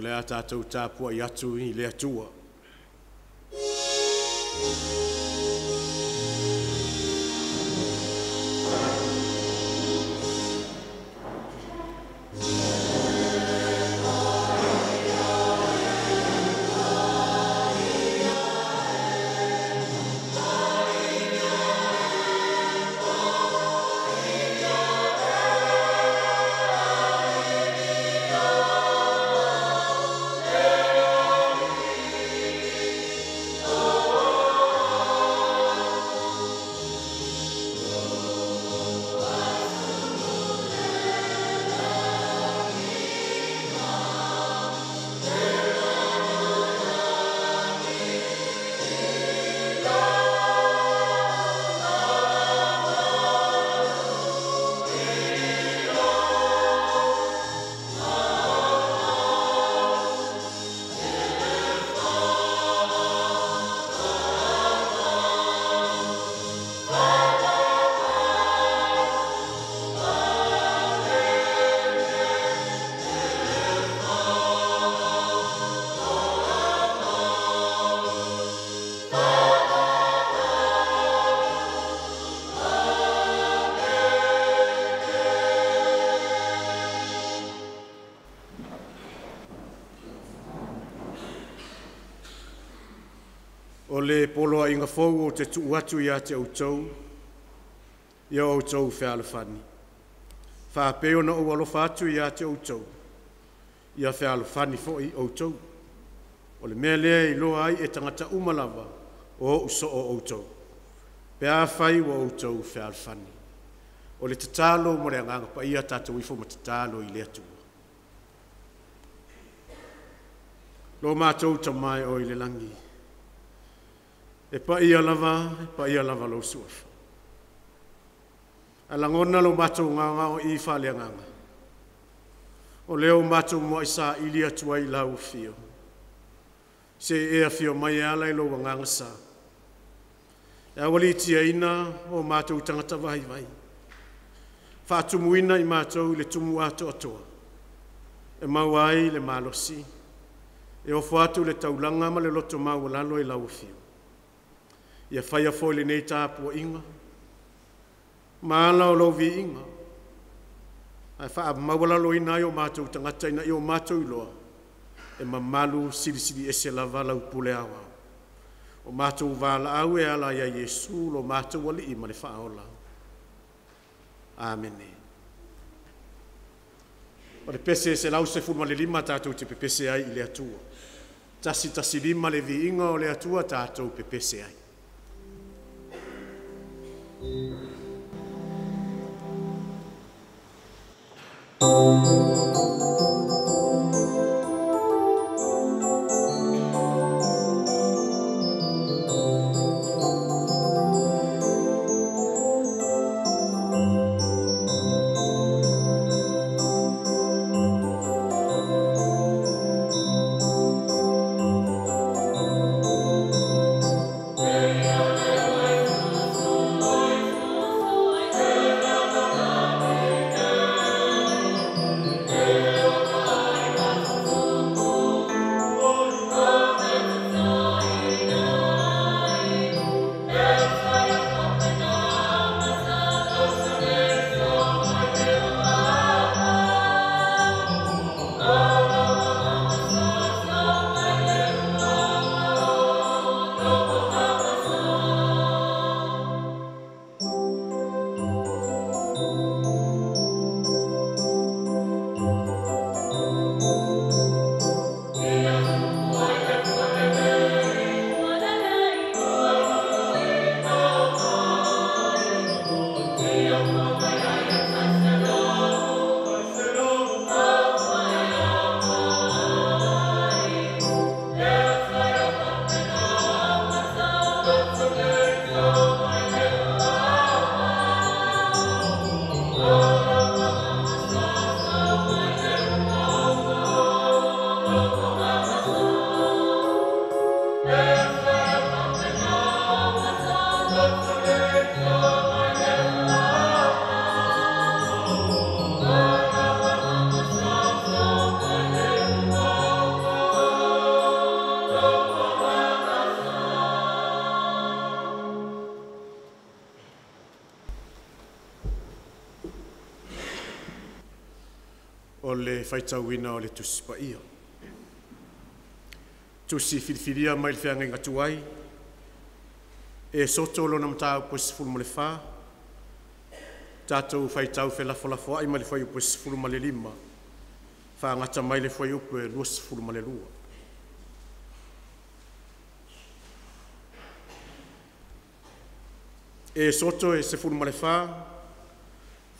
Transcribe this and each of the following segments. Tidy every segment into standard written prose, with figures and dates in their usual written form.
le ata tau tāpua I atu I le atua. O le poloa inga fou o te tuatu ia te outou, ia outou whealawhani. Whapeo na o alofa atu ia te outou, ia whealawhani fo I outou. O le mea lea I loa ai e tangata umalawa o uso o outou. Pea whai o outou whealawhani. O le tatalo mo le anganga pa ia tātou ifo ma tatalo I le atua. Lo mātou tamai o I le langi. E pa ia lava lo suafa. Alangona lo mātou nganga o I whale nganga. O leo mātou mo I sa ili atua I lau fio. Se ea fio mai ala I lo nganga sa. E awali tia ina o mātou tangata vai vai. Whaatumuina I mātou le tumu ato atoa. E mawai le malosi. E o whaatu le taulanga ma le loto mau lalo I lau fio. Ia whaia fōi le nei tāpua inga. Maala o lo vi inga. Ai wha mawala lo ina I o mātou tangata ina I o mātou iloa. E mamalu siri ese lava lau pule awa. O mātou wala au e ala ia Yesu lo mātou wali I ma le whaola. Amen. O le pese se lau se fulma le lima tātou te pepese ai I le atua. Tasi lima le vi inga o le atua tātou pepese ai. whaitauina o le tusi PAIA. Tusi whiriwhiria mai le whianga inga tuai. E soto lona matau po sifuru ma le wha. Tātou whaitau whelafo ai ma le whai po sifuru ma le 5. Whaangata mai le whai upu e 2 sifuru ma le 2. E soto e sifuru ma le wha.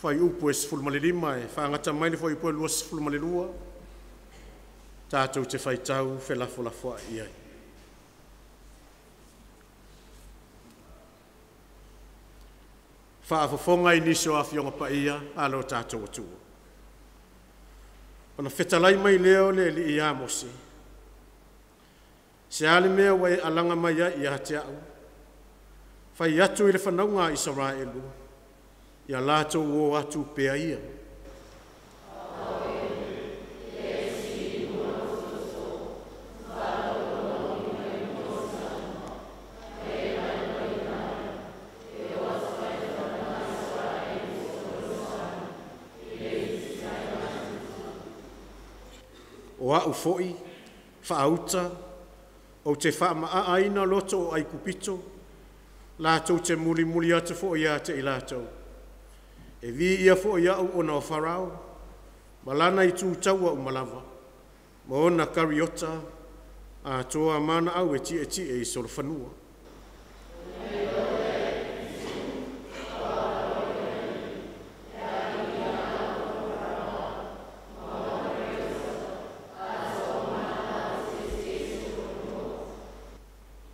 Whai upu e sifuru ma le 5 e whaangata mai le whai upu e 2 sifuru ma le 2. Tātou te whaitau whelafo ai ai. Whaafafonga i niso a whionga PAIA alo tātou atua. Ona whetalai mai leo le li i āmose. Se ale mea wai alanga mai i a te au. Whai atu i le whanaunga Israelu. Ia lātou o atu PAIA. O au foi, whaauta, o te whaamaaina loto o ai kupito, lātou te muli atu foi a te i lātou. E vi ia foi au o na o wharau, malana i tū taua o malawa, ma ona kariota, a toa mana au e tie i solo whanua.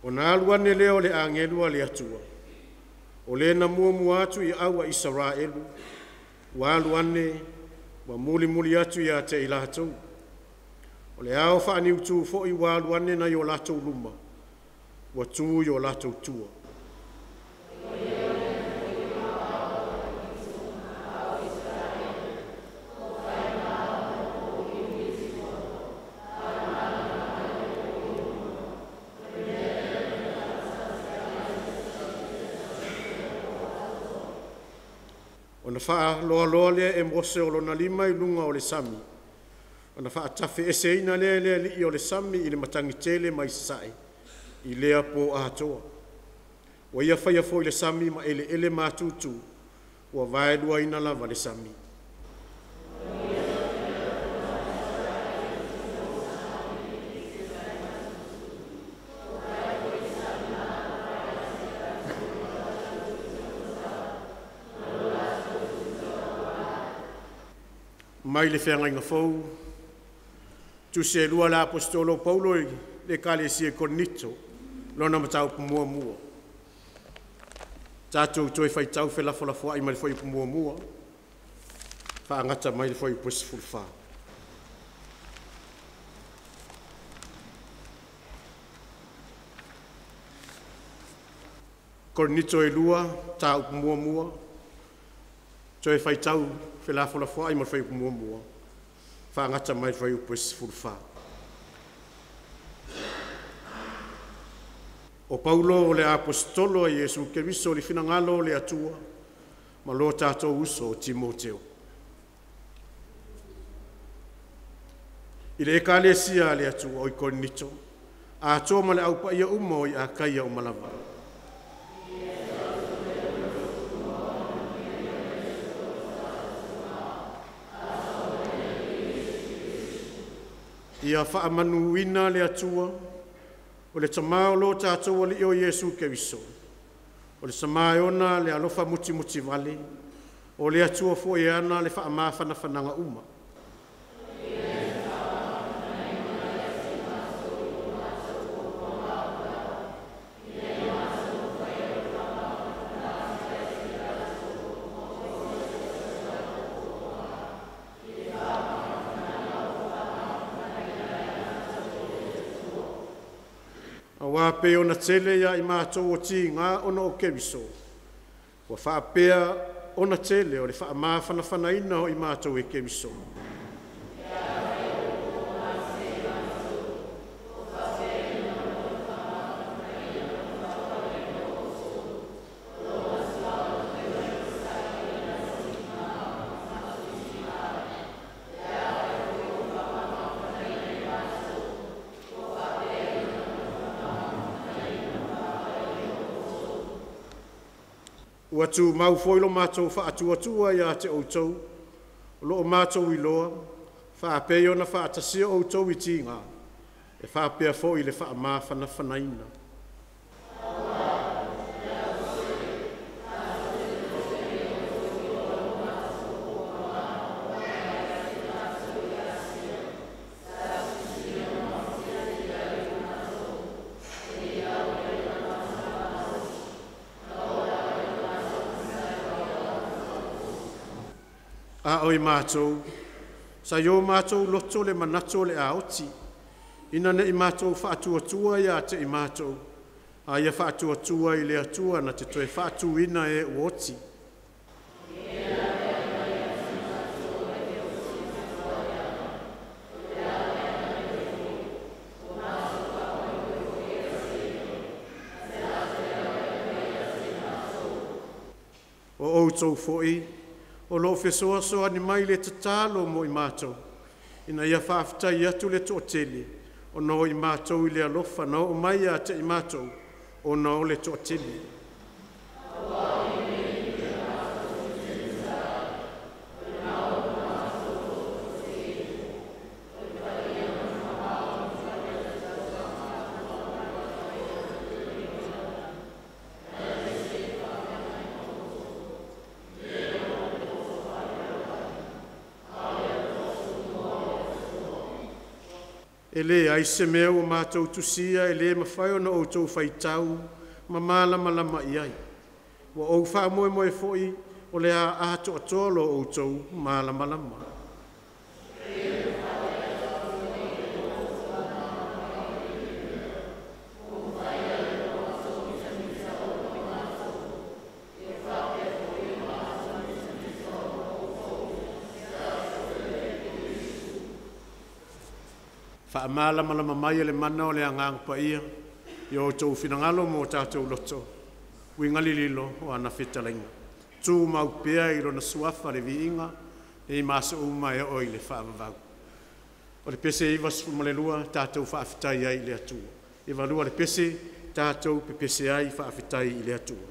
O nā aluane leo le angelua le atua. O le na mua atu I aua Israelu. Wa aluane wa muli atu I a te I lātou. O le ao whaani utu fo I wa aluane na I o lātou luma. Wa tū I o lātou tua. Ona wha loa lea e mose o lona 5 I lunga o le sami. Ona wha tafe ese ina lea li o le sami I le matangi tele mai sae. I lea po atoa. Wa ia whaia fo I le sami ma ele mātutu. Wa vaedua ina lava le sami. Mai le whenga inga fau, tu se lua la apostolo Paulo le kale si e konito, lona matau mua. Tātou toi whai tau whelafo ai mai le whai mua. Whaangata mai le whai pusi fulwha. Konito e lua, tau mua. Toi whai tau whelafo ai mai whai mua. Whaangata mai whai pusi fulwha. O Paulo o le apostolo a Iesu Keriso le finangalo le atua, ma lo tātou uso o Timoteo. I le ekalesia le atua o I konito, a atoa ma le au paia uma o I a kaia o malava. Ia whaamanuina le atua, o le tamao lo tātou li o Iesu Keriso. O le samai ona le alofa muti vale, o le atua fo e ana le whananga uma. Wa pe ona tele ya I mātou o ti ngā ona o Keriso. Wa whaapea ona tele o le whaamawhanaina o I mātou e Keriso. Ua tu mau foi lo mātou whaatua ia te outou, lo o mātou I loa, whaapeo na whaatasio outou I tinga, e whaapea fo I le whaamāwhana whanaina. A oi mātou, sa yo mātou loto le manato le aoti, ina ne I mātou whaatua ia te I mātou, a ia whaatua I le atua na te toe whaatuina e uoti. O outou foi, o lo fesoa soa ni mai le tatalo mo I mātou. Ina ia whaafitai atu le to tele, o no I mātou I le alofa, no o mai a te I mātou, o no le to tele. Ele ai se mea o mātou tusia, ele mawhai o na outou whaitau, ma malama I ai. Wa ou wha moe foi, o le a ato atolo outou malama. Whaamalama mai le mana o le angang PAIA, I o tau whinangalo mo tātou loto, wingali lilo o ana whitalenga. Tū mau pēa I rona suafa le viinga, e masa uma e oi le whaamavau. O le pese iwa sufuma le lua, tātou whaafitai ai le atua. Iwa lua le pese, tātou pe pese ai whaafitai I le atua.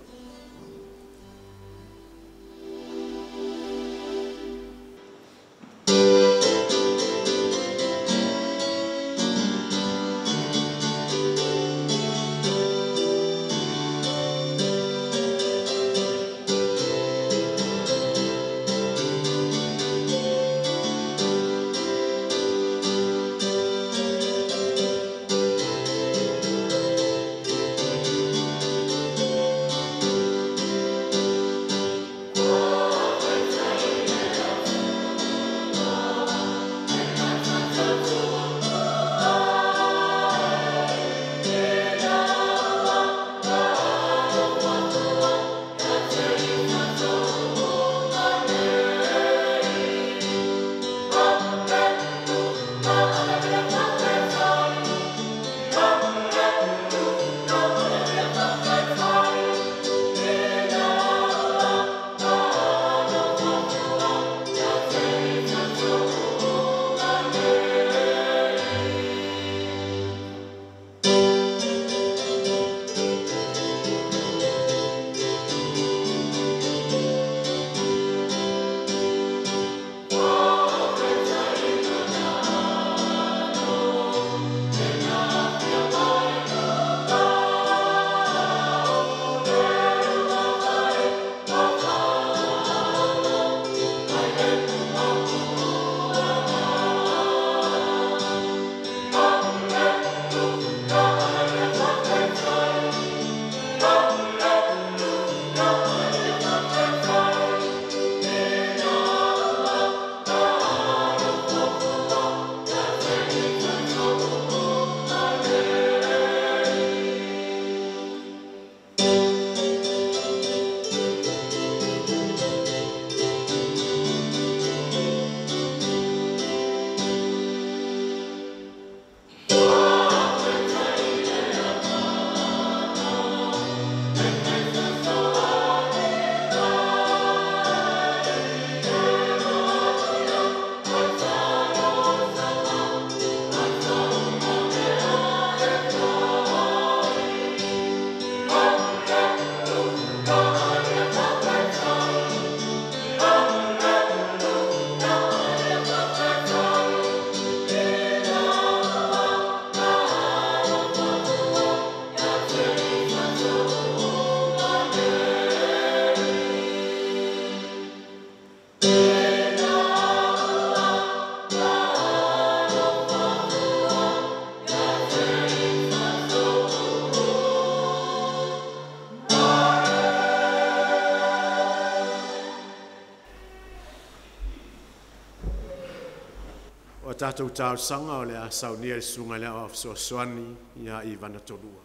tātou tāu sanga o le a Sauniga le sunga le a soani ia I vana tolua.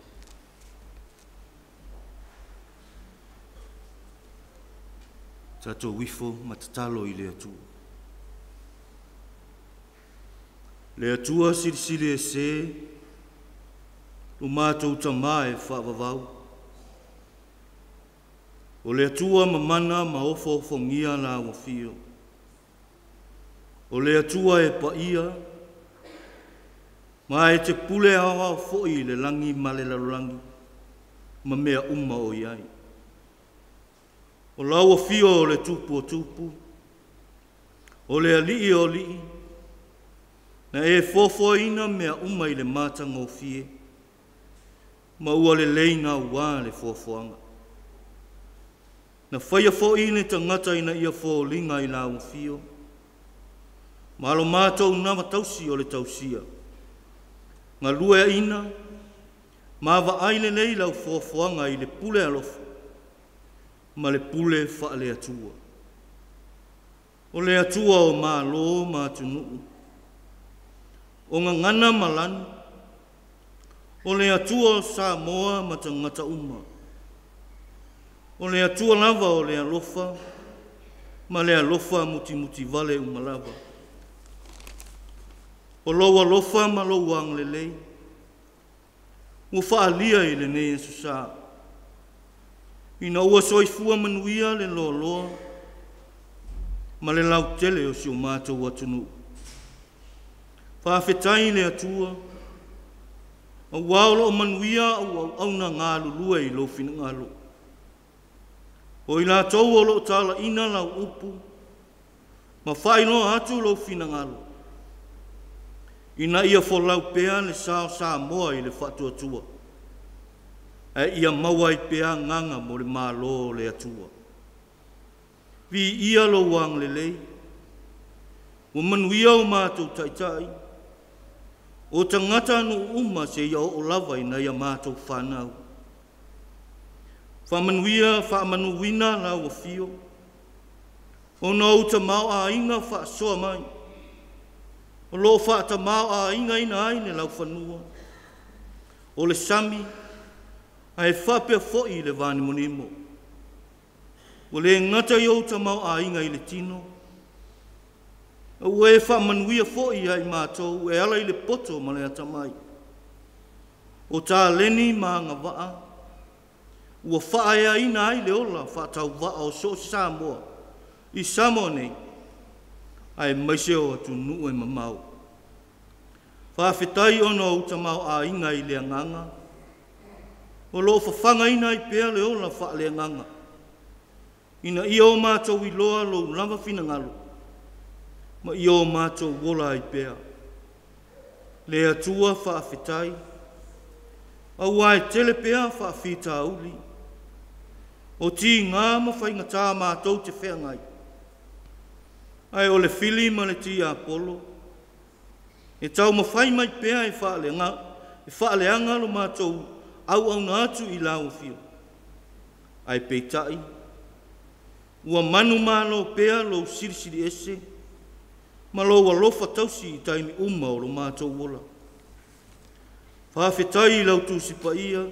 Tātou wifo matatalo I le atua. Le atua sirisiri e se, o mātou tamā e whaavavau. O le atua mamana ma ofo ngia la wafio. O le atua e PAIA, ma e te pule awa fo'i le langi ma le lalangi, ma mea o iai. O la wafio o le tupu o tupu, o le alii o lii, na e fofoina mea I le matanga o fie, ma ua le leina ua le fofoanga. Na whaia fo'i ne tangata ina ia fōlinga I la wafio, ma alo mātou nama tausi o le tausia. Ngā lue ina, ma wa aile nei lau fofoanga I le pule alofa, ma le pule wha le atua. O le atua o mā lo mā tunuu. O ngā ngana malani. O le atua o Samoa ma tangata uma. O le atua lava o le alofa, ma le alofa muti vale umalava. O loa lofa ma loa ang lelei. Ua whaalia I le nei susa. Ina ua soifua manuia le loa, ma le lau tele o si o mātou atunu. Whaafetai le atua, a waolo o manuia au na ngā lulua I lo fina ngalo. O I la tau o lo tala ina lau upu, ma whaino atu lo fina ngalo. Ina ia folau pea le sao Samoa I le whatua tua. E ia maua I pea nganga mo le mālo le atua. Vi ia lo wang le lei. O manuia o mātou taitai. O tangata no uma se ia o lava ina ia mātou whanau. Whamanuina la o fio. O na uta mau a inga wha soa mai. O lo whaata mau a inga ina aine lau whanua. O le sami, a e whapea fo'i le vani monimo. O le ngata I outa mau a inga I le tino. O e whamanuia fo'i ai mātou, e ala I le poto ma le atamai. O tā leni ma ngā waa. Ua whaea ina ai le ola, whaatau waa o so Samoa. I Samoa nei. Ai maise o atu nuu e mamau. Whaafetai ono uta mau a inga I le anganga. O lo whawhanga ina I pea le ola wha le anganga. Ina ia o mātou I loa lo lava fina ngalo. Ma ia o mātou wola I pea. Le atua whaafetai. Au ai tele pea whaafita uli. O ti ngā mawhainga tā mātou te whea ngai. Ai o le fili ma le ti Apollo. E tau mawhai mai pea e whaale anga lo mātou au na atu I lau fio. Ai peitai. Ua manu mālo pea lo sirisiri ese. Ma lo walofa tausi I taimi uma o lo mātou wola. Whaafetai lau tūsi PAIA.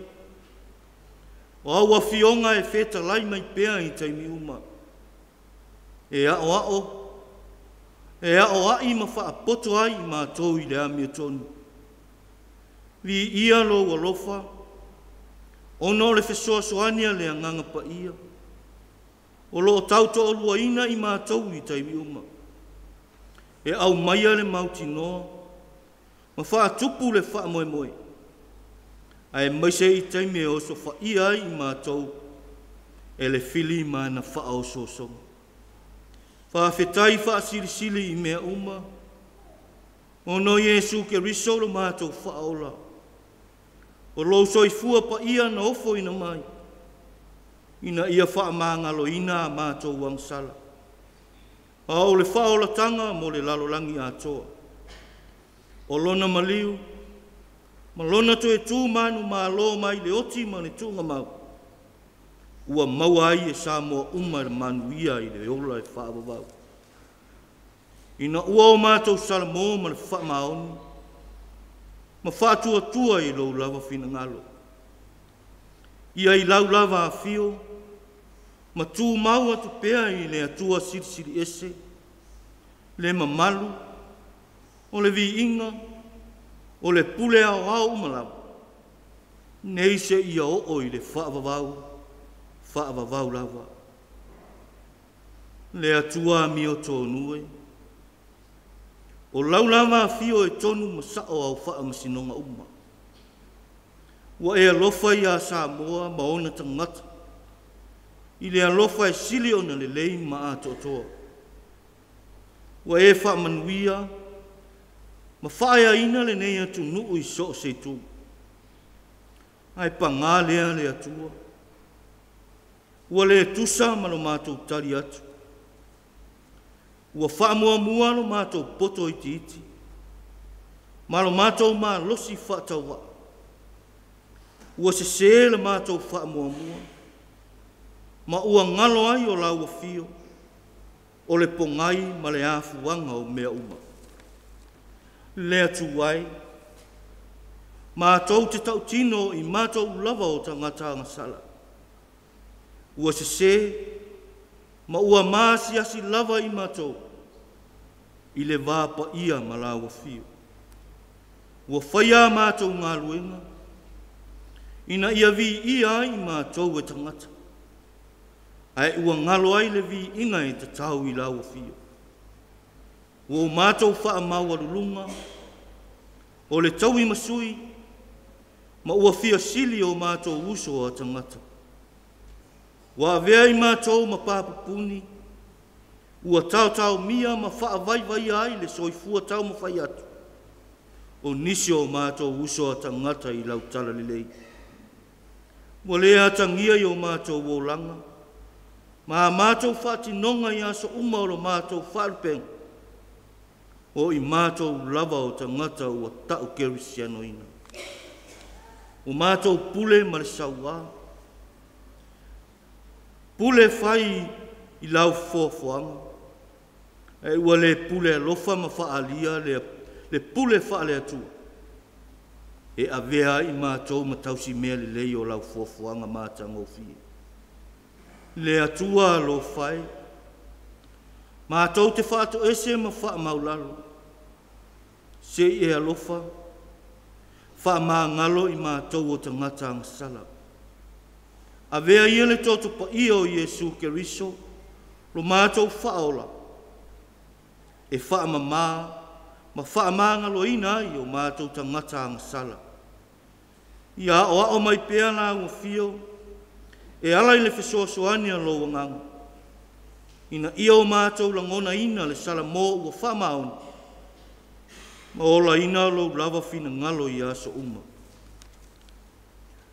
O aua fionga e feta lai mai pea I taimi uma. E ao. E ao ai ma whaapoto ai I mātou I le amia tonu. Vi ia lo walofa. Ono le fesoa soania le anganga PAIA. O lo tauto o lua ina I mātou I taimi uma. E au maia le mauti noa. Ma whaatupu le wha moe moe. Ai maise I taimi e oso whaia I mātou. E le fili ma na wha o sosonga. Whaafetai whaasirisili I mea uma. O no Yesu ke riso lo mātou whaola. O lo soifua PAIA na ofo ina mai. Ina ia whaamangalo ina mātou wangsala. A o le whaola tanga mo le lalolangi atoa. O lona maliu. Ma lona to e tū manu ma lo mai le oti ma le tūnga mau. Ua maua ai e Samoa uma le manu ia I le ola e whaabawau. Ina ua o mātou Samoa ma le whaamaoni. Ma whātua i lau lava whina ngalo. Ia i lau lava a whio. Ma tū mau atu pēa i le atua siri ese. Le mamalu. O le vi inga. O le pule au au malawa. Nei se ia o i le whaavavau lava. Le atua mi o tōnue. O lau lava fio e tonu masao au wha masinonga uma. Wa e alofa i a Samoa ma ona tangata. I le alofa e sili o na le lei ma a totoa. Wa e wha manuia ma whaia ina le nei atu nuu i so se tu. Ai panga lea le atua. Wa le tusa ma lo mātou tari atu. Ua whaamua lo mātou poto i titi. Ma lo mātou mā losi whaataua. Ua se le mātou whaamua. Ma ua ngalo ai o lau fio. O le pongai ma le afuanga o mea uma. Le atu ai. Mātou te tau tino i mātou lava o tangata ngasala. Ua se ma ua māsi asi lava i mātou. I le vāpa ia ma lawa fio. Ua whaia mātou ngā luenga. Ina ia vi ia i mātou e tangata. Ai ua ngalo ai le vi inga e te tau i lawa fio. Ua mātou wha maua lulunga. O le tau i masui. Ma ua fia sili o mātou uso a tangata. Ua avea i mātou ma pāpapuni. Ua tau mia ma wha vai ai le soifua tau ma whai atu. O nisi o mātou uso a tangata i lau tala lelei. Ua lea tangia i o mātou wōlanga. Ma mātou whātinonga i aso uma o lo mātou whaalpeng. O i mātou lava o tangata ua tau kerisiano ina. O mātou pule ma le saua. Pule whai i lau fōfuanga. E ua le pule alofa ma whaalia le pule whaale atua. E avea i mātou ma tausi mea le lei o lau fōfuanga mātanga o fie. Le atua lo whai. Mātou te whaato ese ma wha maulalo. Se e alofa. Wha ngalo i mātou o tangata ngasala. Avea ia le toto pa ia o Iesu Keriso. Lo mātou whaola. E wha ma wha ngalo ina i o mātou tangata ngasala. Ia o mai pēa nā ua fio. E ala i le fesoasoania lo wangang. Ina ia o mātou langona ina le sala mō ua wha maon. Ma ola ina lo lava fina ngalo i aso uma.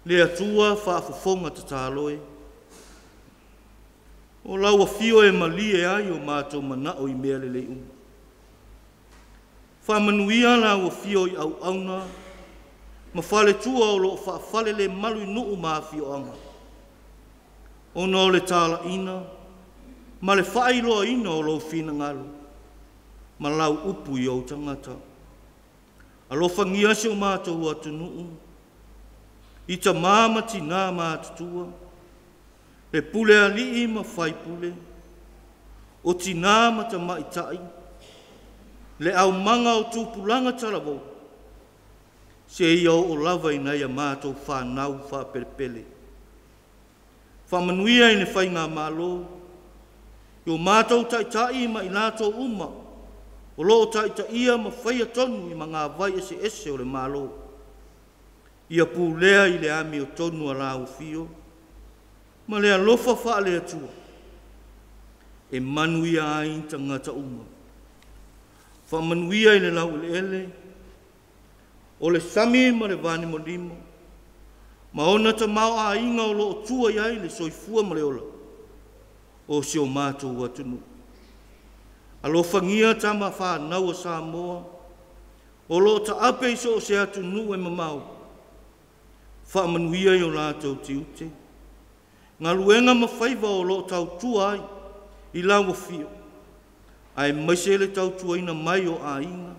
Le atua whaafofonga tataloe. O laua fio e malie ai o mātou manao i mea lele uma. Whamanuia laua fio i au auna. Ma whale tua o lo whaafale le malu i nuu maa fio anga. O no le tala ina. Ma le whailoa ina o lo fina ngalo. Ma lau upu i au tangata. Alo whangia se o mātou atu nuu. I ta māma tina mātutua. Le pule alii ma whai pule. O tina ma ta maitai. Le au manga o tūpulanga taravou. Se ia o lava ina ia mātou whanau whaperepele. Whamanuia ine whai ngā mālo. I o mātou taitai ma i nātou uma. O loo taitai ma whai atonu i ma ngā vai ese o le mālo. Ia pūlea i le ami o tonu a lau fio. Ma lea lofa wha le atua. E manuia ai tangata uma. Wha manuia i le lau ele. O le sami ma le vani mo limo. Ma ona ta mau a inga o loo tua iai le soifua ma le ola. O si o mātou atunu. A lo whangia tama wha nau a Samoa. O loo ta ape iso o se atunu e mamau. Wha manuia i o lātou tiute. Ngā luenga mawhaiva o lo tau tua ai i lawa fio. Ai maise le tau tuaina mai o a inga.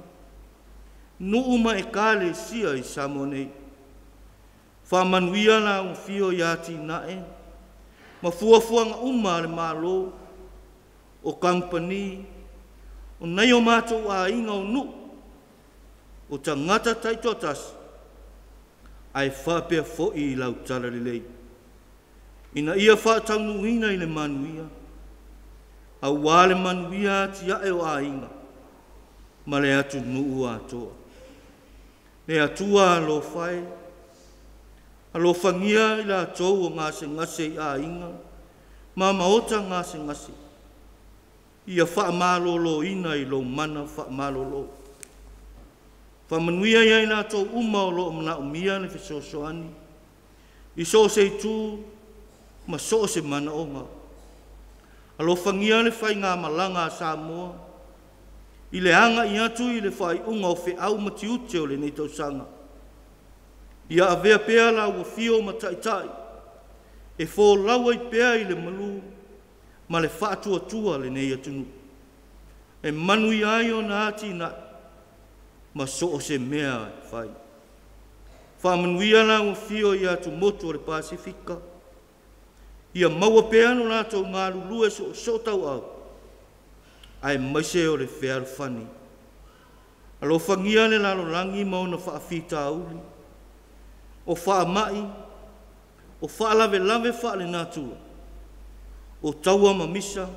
Nuu ma e kale sia I Samoa nei. Whamanuia la o fio iati nae. Ma fuafuanga uma le malo. O company. O nei o mātou a inga o nu. O tangata taitotas. Ai whapea fo I lau tala lei. Ina ia whaatau nuina I le manuia. A wale manuia ti ae o a inga. Ma le atu nuu atoa. Le atua alo whae. Alo whangia I la atou o ngase ngase I a inga. Ma maota ngase ngase. Ia wha malolo ina I lo mana wha malolo. Wha manuia ia I la atou uma o lo mana umia le fisosoani. I so se tu ma so se mana o ngā. Alo whangia le whai ngā malanga a Samoa. I le anga I atu I le whai unga o whi au mati ute o le nei tau sanga. Ia avea pea la ua fio ma taitai. E fo lawa I pea I le malu. Ma le whaatua tua le nei atunu. E manu I ai o na ati na. Ma so se mea whai. Whamanuia la ua fio I atu motu o le Pasifika. Ia maua pea no nātou ngā lulue so tau au. Ai maise o le whea whani. Alo whangia le lalo rangi mauna whaafita auli. O wha mai. O wha lave wha le nātua. O taua mamisa.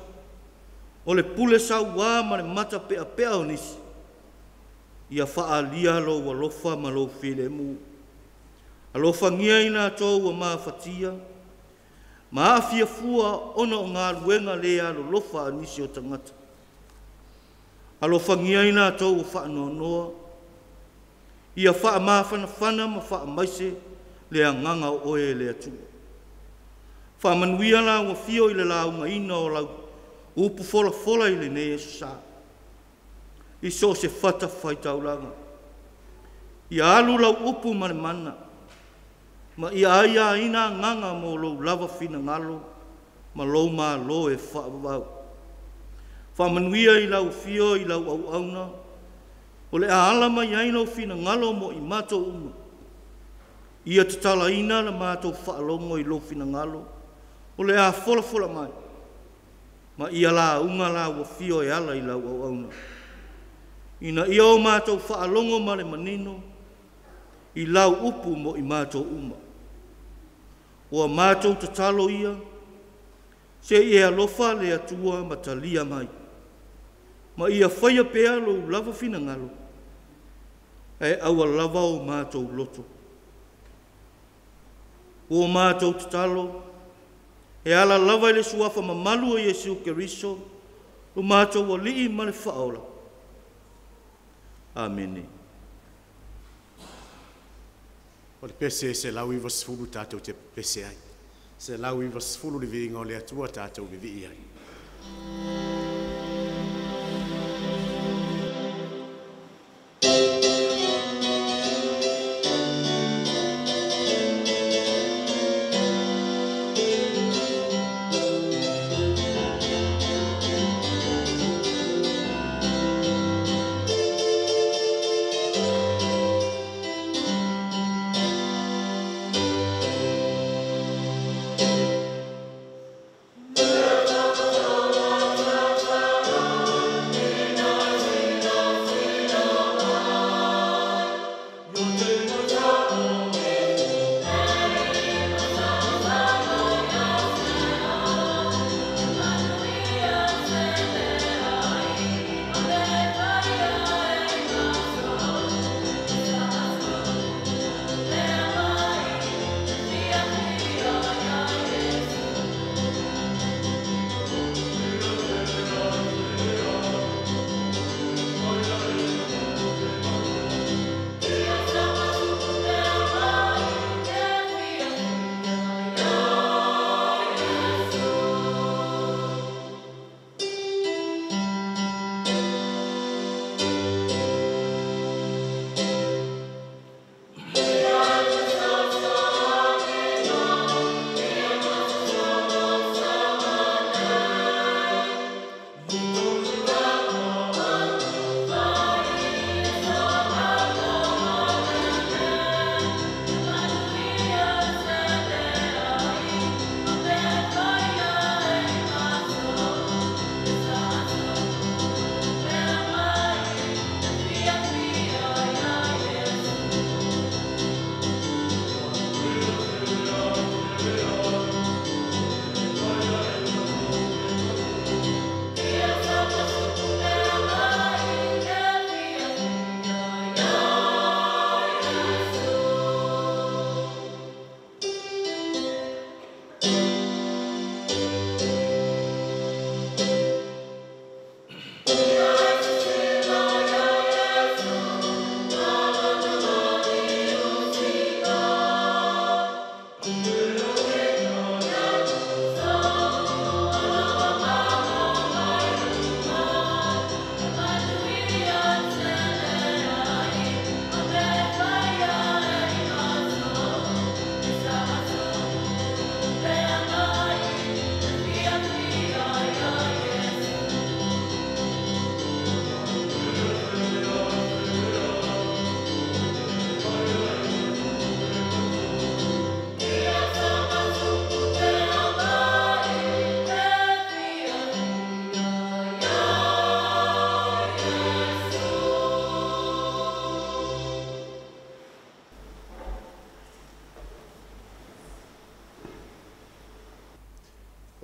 O le pule sau wā ma le mata pea pea o nisi. Ia wha alia lo walofa ma lo while mu. Alo whangia I nātou wa maa whatia. Ma Afiafua ona o ngā luenga lea lo lofa nisi o tangata. Alo whangia I nātou o whaanoa noa. Ia wha maa whana ma wha maise lea nganga o oe lea tu. Wha manuia la o fio I le launga ina o lau upu fola I le nei sa. I so se whata whaitaulanga. Ia alu lau upu mare mana. Ma ia aia ina nganga mo lo lava fina ngalo. Ma lo ma lo e whaabau. Whamanuia I lau fio I lau au auna. O le alama I aino fina ngalo mo I mato uma. Ia te tala ina na mato whaalongo I lo fina ngalo. O le a fola mai. Ma ia la unga la wa fio e ala I lau au auna. Ina ia o mato whaalongo ma le manino. I lau upu mo I mato uma. O a mato te talo ia. Se ia alofa le atua matalia mai. Ma ia whaia pea lo lava fina ngalo. E aua lava o mātou loto. O mātou te talo. E ala lava le suafa mamalu o Yesu Keriso. O mātou o lii ma le whaola. Amene. O le pese se lau I vasfulu tātou te pese ai. Se lau I vasfulu le vinga o le atua tātou vivi ai. Thank you.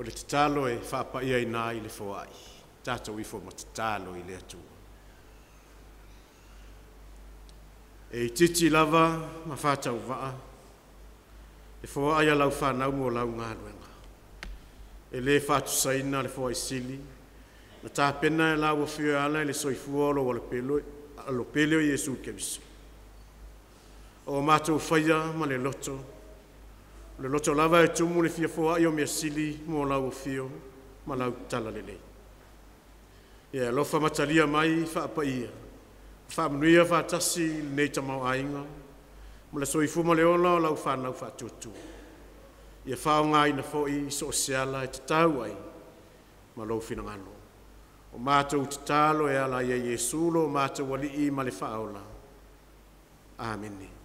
o le tatalo e whaapaia i nā i le whaai. Tātou i wha tatalo i le atu. E i titi lava ma whātau waa. E whaai a lau whanau mo lau ngā luenga. E le whātu saina le whaai sili. Na tā pena e lau a whio ana i le soifua alo wale peleo i Jesu Keriso. O mātou whaia ma le loto. Le loto lava e tumu le fia whaai o mea sili mo lau a whio ma lau tala lelei. Ia lofa matalia mai whaapaia. Whaamanuia whaatasi nei tamau ainga. Ma le soifu ma le ola o lau whanau whaatutu. Ia whao ngā ina fhoi so seala e te tau ai. Ma lau whinangano. O mātou te talo e ala ia Jesu lo mātou wali i ma le whaola. Āmeni.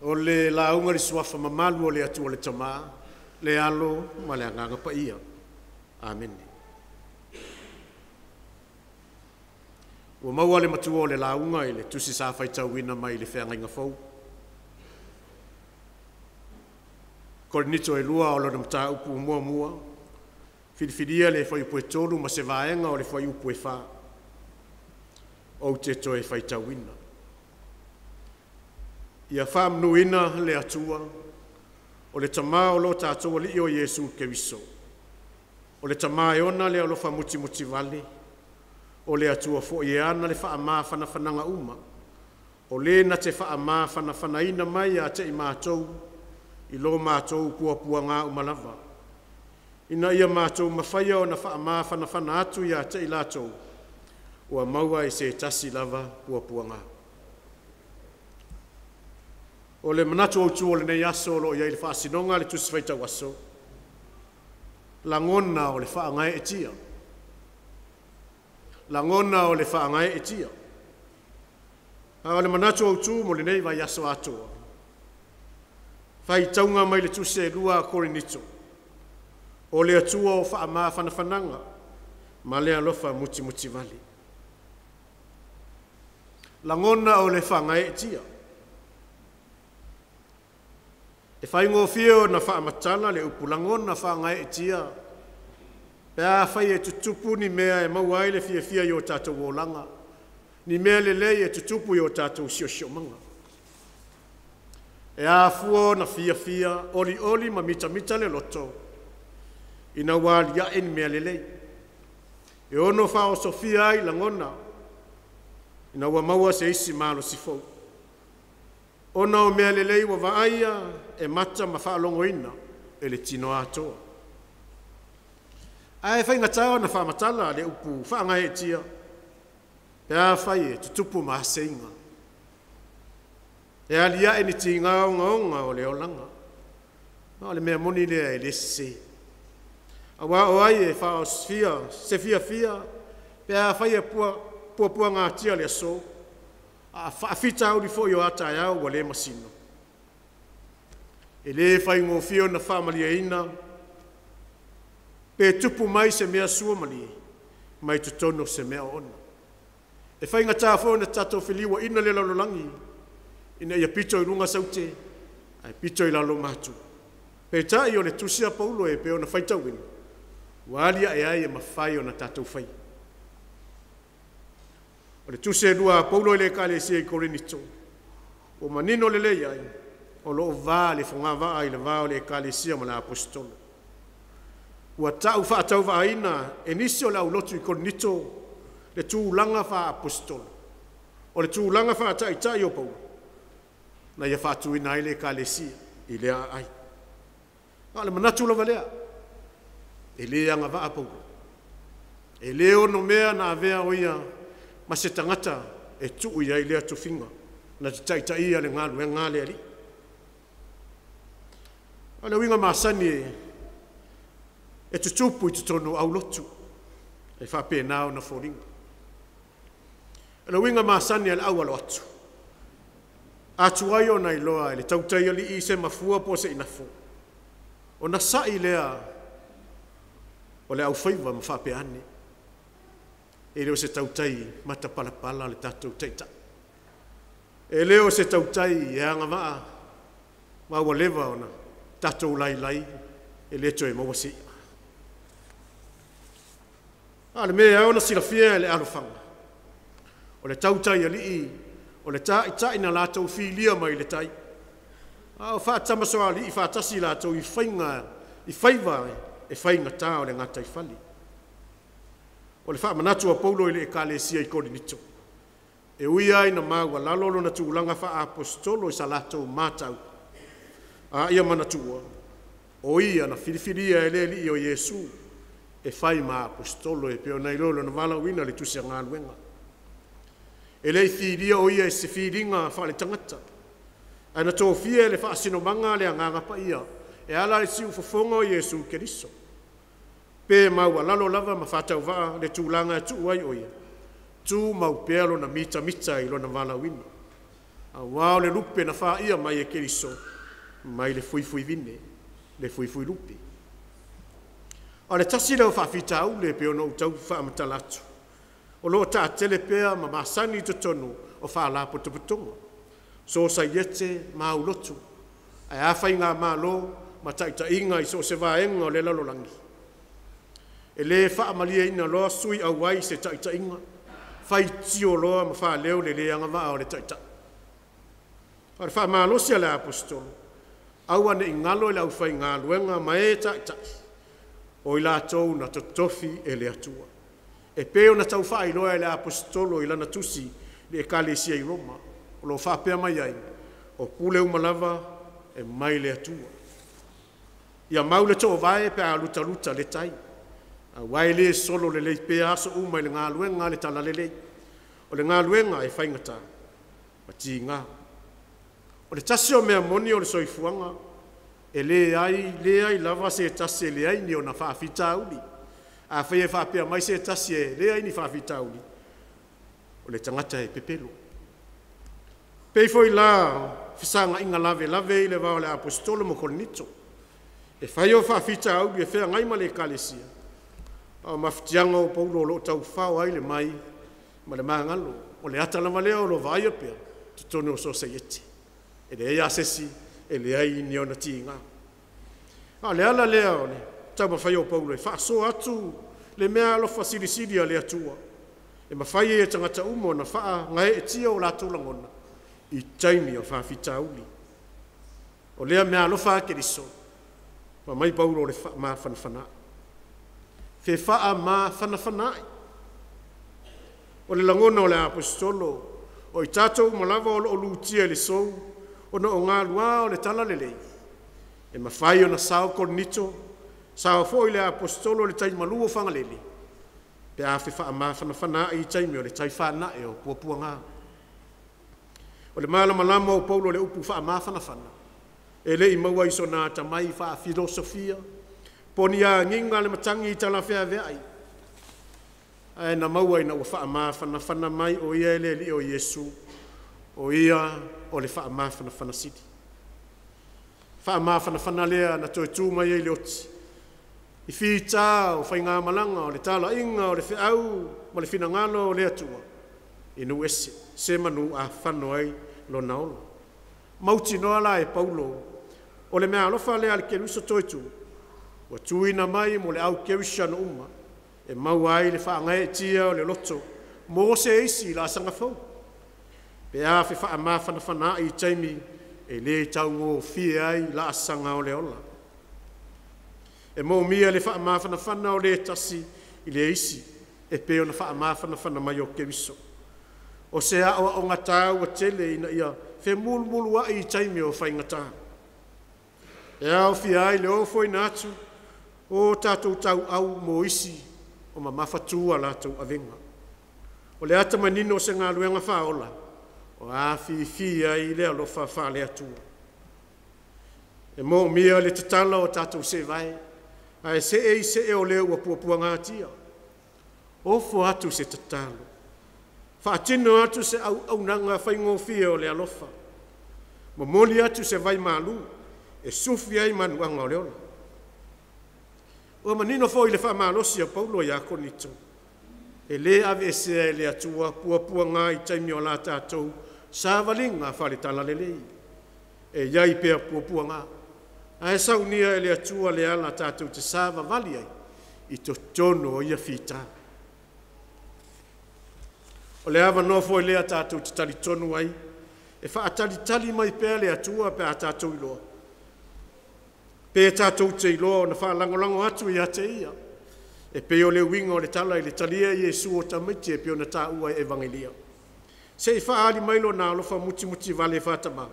O le launga li suafa mamalu o le atu o le tamaa, le alo ma le anganga pa ia. Amen. Ua maua le matua o le launga i le tusi sa whaitauina mai le whenga inga fau. Korinito e lua o lona mta upu mua mua. Whiriwhiria le whai upu e tolu ma se vaenga o le whai upu e wha. O te toe whaitauina. Ia whaamnuina le atua, o le tamaa o lo tātou li o Jesu Keriso. O le tamaa e ona le alofa muti muti vale, o le atua fo i ana le whaamaa whanawhananga uma, o le na te whaamaa whanawhanaina mai a te i mātou, i lo mātou puapua ngā umalava. Ina ia mātou mawhaia o na whaamaa whanawhana atu i a te i lātou, ua maua i se tasi lava puapua ngā. O le manatu au tu o le nei aso lo ia i le whaasinonga le tusi whaitau aso. Langona o le whaangai e tia. Langona o le whaangai e tia. O le manatu au tu mo le nei vai aso atoa. Whai taunga mai le tusi e lua korinito. O le atua o whaamaa whanawhananga. Ma le alofa muti muti vali. Langona o le whaangai e tia. E whai ngō whio na whaamatala le upulangona whaangai e tia. Pea whai e tutupu ni mea e mauai le fia i o tātou wōlanga. Ni mea le lei e tutupu i o tātou sio manga. E āfuo na fia, oli ma mita le loto. Ina wāli a en mea le lei. E ono whao sofia ai langona. Ina wa maua se isi malo si fau. Ona o mea lelei wa vaaia e mata ma whaalongo ina e le tino atoa. Ai whai ngatao na whaamatala le upu whaanga e tia. Pea whai e tutupu ma seinga. E alia e ni ti ngaonga o le olanga. O le mea moni lea e lese. Awa o ai e whao se fia. Pea whai e pua ngā tia le aso. A whaafita au li fo i o ata e au wa le masino. E le whai ngō whio na whaamalia ina. Pe tupu mai se mea sua mali. Mai tutono se mea ona. E whai ngata fo na tato whiliwa ina le lalolangi. Ina ia pito i runga saute. Ai pito i lalo matu. Pe tai o le tusia paulo e pe o na whaitawin. Walia e ai e mawhai o na tato whai. O le tuse lua paulo le kale se korinito. O manino le lei ai. O lo va le fonga va ai le va le kale se ma la apostolo. Ua tau fa tau va aina enisio la ulotu korinito le tu langa fa apostolo. O le tu langa fa tai o paulo. Na ia fa tu ina le kale se i le ai. Ale manatu la valea. E le anga va paulo. E le ono mea na avea oia. Ma se tangata e tuu ia i lea tuwhinga na te taitai ia le ngalu e ngale ali. Ale winga maasani e tutupu i tutono au lotu e whape nao na whoringa. Ale winga maasani ale au alo atu. Atuai o nai loa, le tautai ali I se mafua po se inafo. O na sai lea, o le au whaiva ma whapeane. E leo se tautai mata palapala le tatou teita. E leo se tautai e anga maa, maua lewa ona, tatou lai lai, e le toe maua si. Le mea ona silafia le alofanga. O le tautai ali o le tai na lātou whilia mai le tai. O whaatama soa ali I whaatasi lātou I whaiva e whainga tā o le ngatai whali. O le whaamanatu a paulo I le ekalesia I Korinito. E ui ai na maua lalolo na tūlanga wha apostolo I sa lātou mātau. A ia manatua. O ia na whiriwhiria e le li o Yesu. E whai ma apostolo e peo nei lolo na wala wina le tusia ngā luenga. E lei whiria o ia e se whiringa wha le tangata. Ana tō whia le wha sino manga le anganga pa ia. E ala le siu fofonga o Yesu Keriso. Pe maua lalo lava ma whatau waa le tūlanga e tu ai o ia. Tu mau pealo na mita I lo na wala wina. A wao le lupe na wha ia mai e Keriso. Mai le fui vine. Le fui lupe. O le tasi leo whawhita au le peo no utau whamatalatu. O loo ta tele pea ma masani to tonu o whaalapo tuputonga. So sa yete maulotu. Ai awhai ngā malo ma taita inga I so se vaenga o le lalolangi. E le whaamalia ina loa sui au wai se taita inga. Whai tio loa ma wha leo le leanga maa o le taita. O le whaamalosi a le apostolo. Au ane ingalo le au whai ngā luenga ma e taita. O I lātou na totofi e le atua. E peo na tau wha iloa e le apostolo I lana tusi le ekalesia I Roma. O lo whapea mai ai. O pule umalava e mai le atua. Ia maule tō vae pe a luta le tai. A wai le solo le lei pea aso umai le ngā luenga le tala le lei. O le ngā luenga e whaingata. Ma ti ngā. O le tasi o mea moni o le soifuanga. E le ai lava se tasi le ai ni o na whaafita auli. A whaia whaapea mai se tasi e le ai ni whaafita auli. O le tangata e pepelo. Pei foi la fisanga inga lave I le wao le apostolo mo Korinito. E whaio whaafita auli e whea ngai ma le ekalesia. O mafitianga o paulo lo tau whao ai le mai ma le maangalo. O le atalama leo o lo vaia pea. Tutone o so se yeti. E le ea sesi. E le ai ni ona tinga. Le ala lea o le tau mawhai o paulo e whaaso atu le mea alofa sirisiri a le atua. E mawhai e tangata umo na whaa ngai e tia o lātou langona I taimi o whaafita uli. O lea mea alofa a Keriso. Ma mai paulo le wha maa whanawhana. Fe whaa maa whanawhanai. O le langona o le apostolo. O I tātou malava o lo lutia le sou. Ona o ngā lua o le tala lelei. E mawhai o na sao Korinito, sao fo I le apostolo le tai malu o whangalele. Pe a whi wha maa whanawhana I taimi o le tai whana e o puapua ngā. O le malama o paulo le upu wha maa whanawhana. E le I maua iso nā tamai wha filosofia. Poni a nginga le matangi I tala whea veai. E na maua ina ua wha maa whanawhana mai o ia ele li o Yesu. O ia o le wha maa whanawhana sidi. Wha maa whanawhana lea na toi tū mai e le oti. I whi tā o whai ngā malanga o le tala inga o le whiau ma le whina ngalo o le atua. I nu ese, se manu a whano ai lo naolo. Mauti noa la e paulo. O le mea alofa lea le kerusa toi tū. Wa tuina mai mo le au kerusa no uma. E mau ai le wha ngai tia o le loto. Mo se eisi la sanga fau. Pe a whi wha maa whanawhana I taimi e le tau ngō whie ai la asanga o le ola. E mō mia le wha maa whanawhana o le tasi I le isi e peo na wha maa whanawhana mai o Keriso. O se a o ngā tāu a tele ina ia whe mulu a I taimi o whai ngā tā. E au whie ai le ofo I nātu o tātou tau au mō isi o ma mawhatua lātou avenga. O le ata manino se ngā luenga whaola. O a whiwhia I lea lofa wha le atua. E mō mia le tatala o tātou se vai. Ai se e o leo ua puapua ngā tia. Ofo atu se tatalo. Wha atino atu se au nanga whaingo whia o le alofa. Mamoli atu se vai malu, e sufi ai manuanga o leola. O manino fo i le wha malosi a Paulo i a konito. E le ave esea e le atua, pua ngā i taimi o la tātou, sa valinga whare tala lelei. E iai pia pua ngā. A e saunia e le atua le ala tātou te sāva vali ai, i to tono o ia whita. O le awa no fo i lea tātou te tali tonu ai, e wha atali mai pēr le atua pēr a tātou i loa. Pēr tātou te i loa o na wha langolango atu i a te ia. E pēr o le winga o le tala i le talia i Jesu o tamiti e pēr o na tā ua e evangelia. Se i wha ali mailo nā alofa muti vale whatama.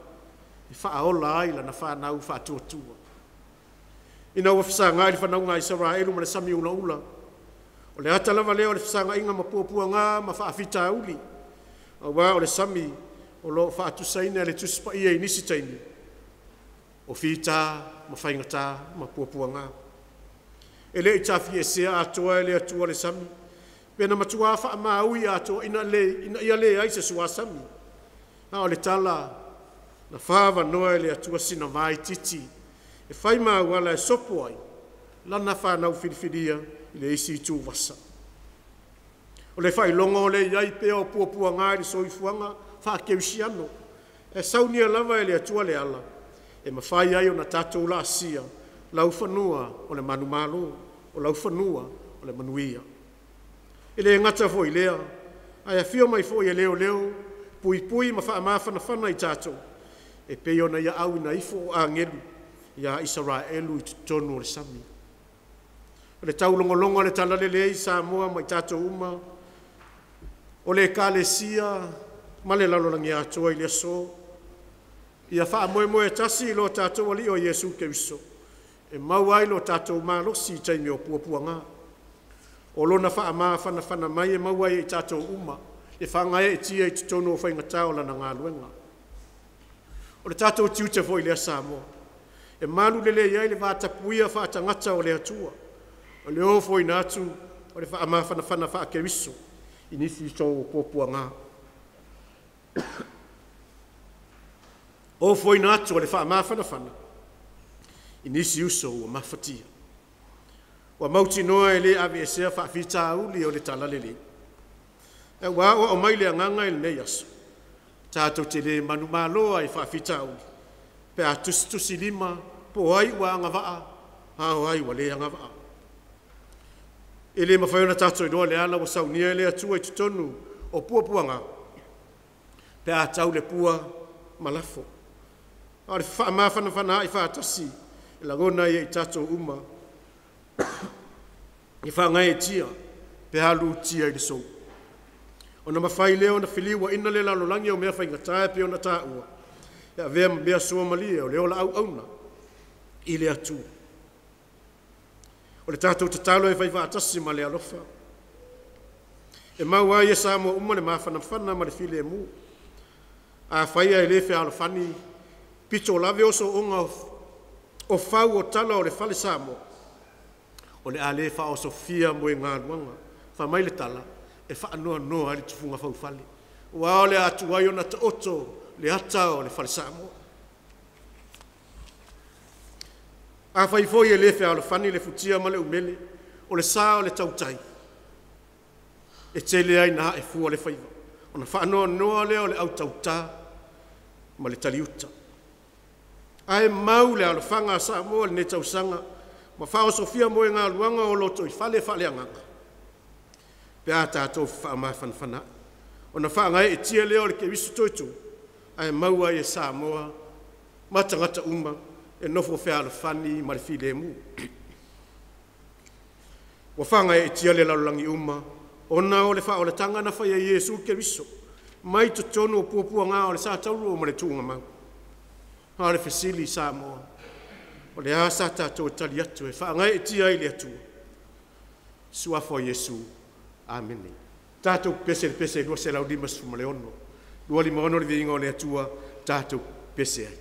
I wha aola ai la na wha nau wha tuatua. Ina ua whisanga i whanau ngā Israelu ma le sami ula. O le atalawa leo le whisanga inga ma pua ngā ma wha awhita uli. O wā o le sami o lo wha atusaina le tuspa ia i nisi taini. O whita ma whaingata ma pua ngā. E le i tafi e sea atoa e le atua le sami. Pena matua wha maui atoa ina ia le ai se sua sami. O le tala na whaava noa e le atua sina vai titi. E whai maa wala e sopo ai. Lana whanau whiriwhiria i le isi tū wasa. O le whai longa o le iai pea o pua ngā i soifuanga wha keusiano. E saunia lava e le atua le ala. E ma whai ai o na tātou la asia. Lau whanua o le manu malo. O lau whanua o le manuia. E le ngata fo i lea. Ai a whio mai fo i leo. Pui ma wha amawhana i tātou. E peo na ia au na ifo o angelu. Ia Israelu i tonu o le sami. O le tau longolongo le tala lelei Samoa mai tātou uma. O le kālesia ma le lalolangi atoa i le so. Ia wha moe tasi lo tātou ali o Jesu Keriso. E mau ai lo tātou malosi i taimi o pua ngā. O lona wha whana mai e mau ai i tātou uma. E whangai e tia i tonu o whaingatā o lana ngā luenga. O le tātou tiuta fo i lea Samoa. E manu lele iai le vātapuia whaatangata o le atua. O le ofo i nātu o le whaamawhana whaakeriso. I nisi i tō pōpua ngā. Ofo i nātu o le whaamawhana. I nisi uso o mawhatia. Wa mauti noa e le ave e sea whaafita uli o le tala lele. E wāua o mai le anganga i le nei aso. Tātou te le manu māloa i whaafita uli. Pe a tusi lima, po ai wa anga waa, hao ai wa le anga waa. E le mawhaiona tātou i doa le ala wa saunia e le atua i tutonu o pua ngā. Pe a tau le pua malafo. A le whaamawhana i whaatasi, e la ngona i tātou uma. I whaangai e tia, pe halu tia i le sou. O na mawhai leo na whiliwa ina le lalolangi o mea whaingatai pe o na tā ua. Ia vea mea sua malia o leo la au auna i le atu. O le tātou te talo e whaiva atasi ma le alofa. E mau ai e Samoa uma le mawhana ma le while e mu. A whaia e le whea alofani pito lave oso onga o whau o tala o le whale Samoa. O le ale wha o Sofia mo e ngā ruanga. Wha mai le tala e wha noa ali tufunga whau whale. Wa o le atu ai o na ta oto le ata o le whale Samoa. A whaifoi e le whea alofani le futia ma le umele o le sā o le tautai. E tele ai na e fua le whaiva. O na wha noa leo le au tauta ma le taliuta. Ai mau le alofanga Samoa le ne tausanga. Ma whao Sofia mo e ngā luanga o loto i whale anganga. Pe a tātou whaamawhanawhana. O na whaangai e tia leo le ke wisu toitu. Ai mau ai e Samoa. Matangata uma. E nofo whea alofani ma le while mu. Wa whaangai e tia le lalolangi uma. Ona o le wha o le tanga na whaia Jesu ke wiso. Mai to tono o pua ngā o le sā tauru o ma le tūnga mau. Ha le whesili Samoa. O le asa tātou tali atu e whaangai e tia i le atua. Suafo Jesu. Amen. Tātou pese lua se lau dimas fuma le ono. Lua lima ono le vinga o le atua. Tātou pese ai.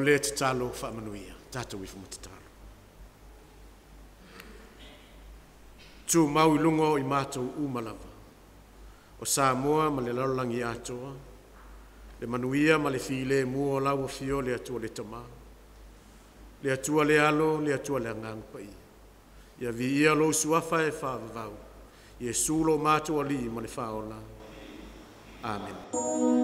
le te talo whaamanuia, tātou i whamata talo. Tu mau I lungo I mātou umalawa. O Samoa ma le larolangi atoa, le manuia ma le while mua lawa fio le atua le tama, le atua le alo, le atua le angang pai. Ia vi ia lo suafa e whaavavau, Ia sulo mātou ali ma le whaola. Amen.